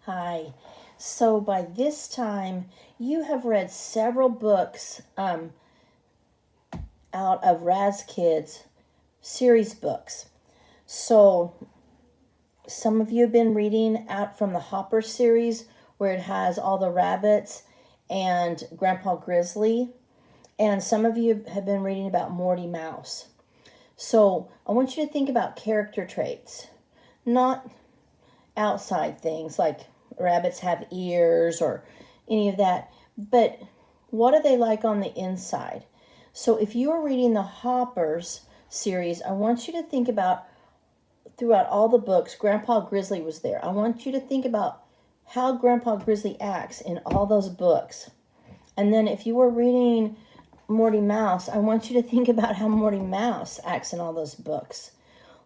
Hi. So by this time, you have read several books out of Raz Kids series books. So some of you have been reading out from the Hopper series where it has all the rabbits and Grandpa Grizzly. And some of you have been reading about Morty Mouse. So I want you to think about character traits, not outside things like rabbits have ears or any of that, but what are they like on the inside? So if you are reading the Hoppers series, I want you to think about throughout all the books, Grandpa Grizzly was there. I want you to think about how Grandpa Grizzly acts in all those books. And then if you were reading Morty Mouse, I want you to think about how Morty Mouse acts in all those books.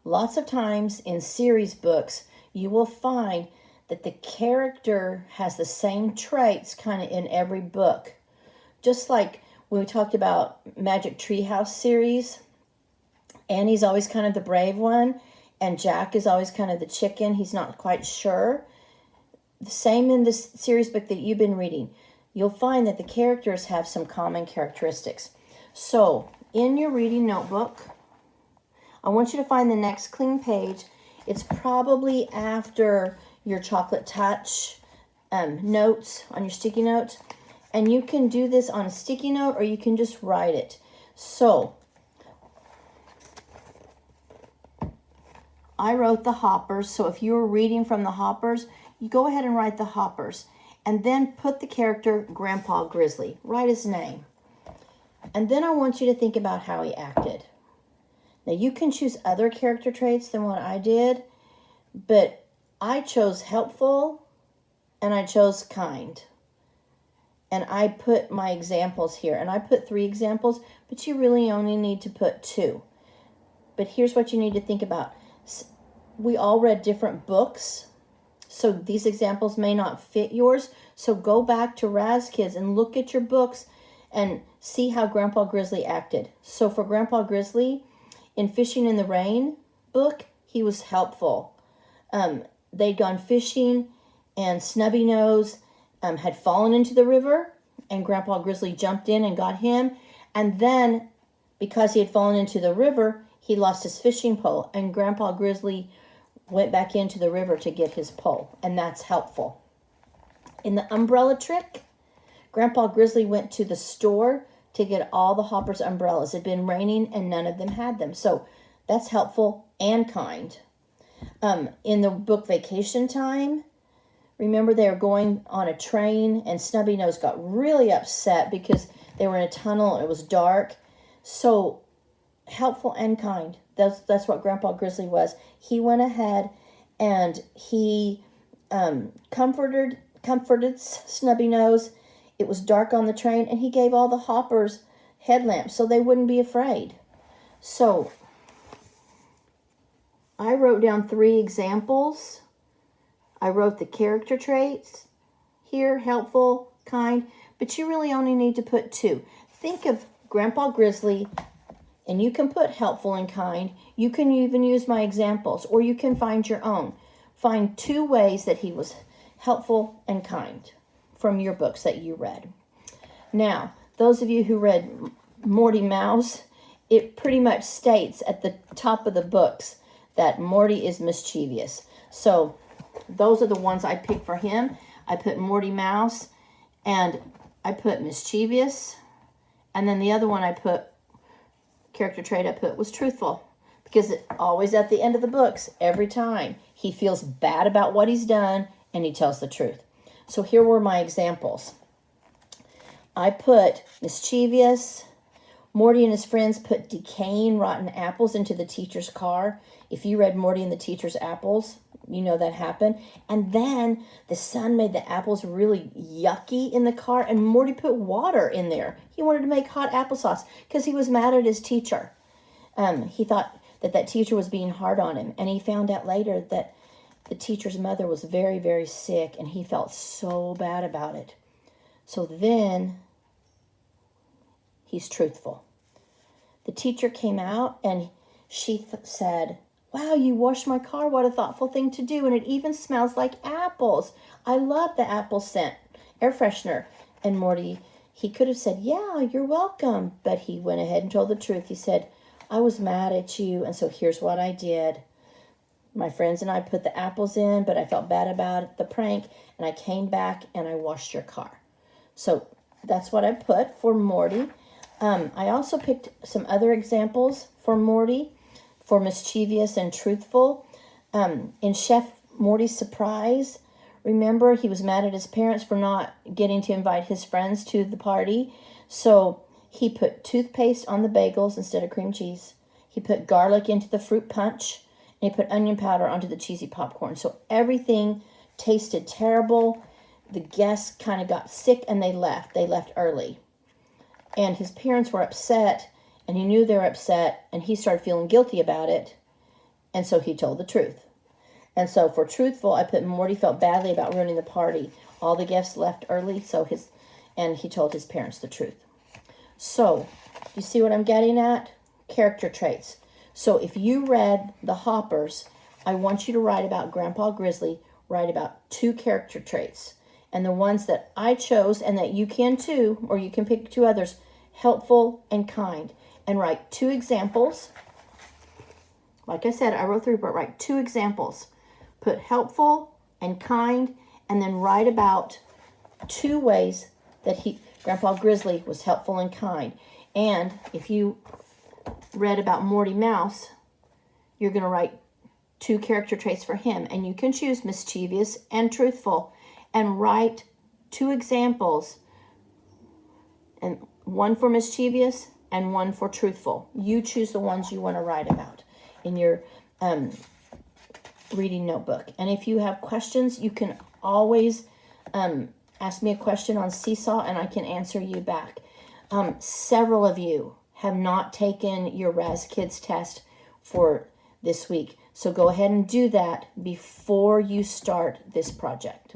Lots of times in series books, you will find that the character has the same traits kind of in every book. Just like when we talked about Magic Treehouse series, Annie's always kind of the brave one, and Jack is always kind of the chicken. He's not quite sure. The same in this series book that you've been reading. You'll find that the characters have some common characteristics. So, in your reading notebook, I want you to find the next clean page. It's probably after your chocolate touch notes on your sticky notes. And you can do this on a sticky note or you can just write it. So, I wrote the Hoppers. So if you were reading from the Hoppers, you go ahead and write the Hoppers. And then put the character Grandpa Grizzly. Write his name. And then I want you to think about how he acted. Now you can choose other character traits than what I did, but I chose helpful and I chose kind. And I put my examples here. And I put 3 examples, but you really only need to put 2. But here's what you need to think about. We all read different books, so these examples may not fit yours. So go back to Raz Kids and look at your books and see how Grandpa Grizzly acted. So for Grandpa Grizzly, in Fishing in the Rain book, he was helpful. They'd gone fishing and Snubby Nose had fallen into the river and Grandpa Grizzly jumped in and got him. And then because he had fallen into the river, he lost his fishing pole and Grandpa Grizzly went back into the river to get his pole, and that's helpful. In the umbrella trick, Grandpa Grizzly went to the store to get all the Hopper's umbrellas. It had been raining and none of them had them. So that's helpful and kind. In the book Vacation Time, remember they were going on a train and Snubby Nose got really upset because they were in a tunnel and it was dark. So helpful and kind. That's what Grandpa Grizzly was. He went ahead and he comforted Snubby Nose. It was dark on the train, and he gave all the Hoppers headlamps so they wouldn't be afraid. So I wrote down 3 examples. I wrote the character traits here, helpful, kind, but you really only need to put 2. Think of Grandpa Grizzly, and you can put helpful and kind. You can even use my examples, or you can find your own. Find 2 ways that he was helpful and kind from your books that you read. Now, those of you who read Morty Mouse, it pretty much states at the top of the books that Morty is mischievous. So those are the ones I picked for him. I put Morty Mouse, and I put mischievous, and then the other one I put, character trait I put was truthful, because it always at the end of the books, every time, he feels bad about what he's done and he tells the truth. So here were my examples. I put mischievous. Morty and his friends put decaying rotten apples into the teacher's car. If you read Morty and the Teacher's Apples, you know that happened. And then the sun made the apples really yucky in the car, and Morty put water in there. He wanted to make hot applesauce because he was mad at his teacher. He thought that teacher was being hard on him, and he found out later that the teacher's mother was very, very sick, and he felt so bad about it. So then he's truthful. The teacher came out, and she said, Wow, you washed my car. What a thoughtful thing to do. And it even smells like apples. I love the apple scent, air freshener. And Morty, he could have said, yeah, you're welcome. But he went ahead and told the truth. He said, I was mad at you, and so here's what I did. My friends and I put the apples in, but I felt bad about the prank, and I came back and I washed your car. So that's what I put for Morty. I also picked some other examples for Morty, for mischievous and truthful. In Chef Morty's surprise, remember, he was mad at his parents for not getting to invite his friends to the party. So he put toothpaste on the bagels instead of cream cheese. He put garlic into the fruit punch. And he put onion powder onto the cheesy popcorn. So everything tasted terrible. The guests kind of got sick and they left. They left early. And his parents were upset, and he knew they were upset, and he started feeling guilty about it. And so he told the truth. And so for truthful, I put Morty felt badly about ruining the party. All the guests left early, and he told his parents the truth. So, you see what I'm getting at? Character traits. So if you read The Hoppers, I want you to write about Grandpa Grizzly, write about 2 character traits. And the ones that I chose, and that you can too, or you can pick 2 others, helpful and kind. And write 2 examples. Like I said, I wrote 3, but write 2 examples. Put helpful and kind, and then write about 2 ways that Grandpa Grizzly was helpful and kind. And if you read about Morty Mouse, you're going to write 2 character traits for him. And you can choose mischievous and truthful. And write 2 examples. And one for mischievous and one for truthful. You choose the ones you want to write about in your reading notebook. And if you have questions, you can always ask me a question on Seesaw and I can answer you back. Several of you have not taken your Raz Kids test for this week. So go ahead and do that before you start this project.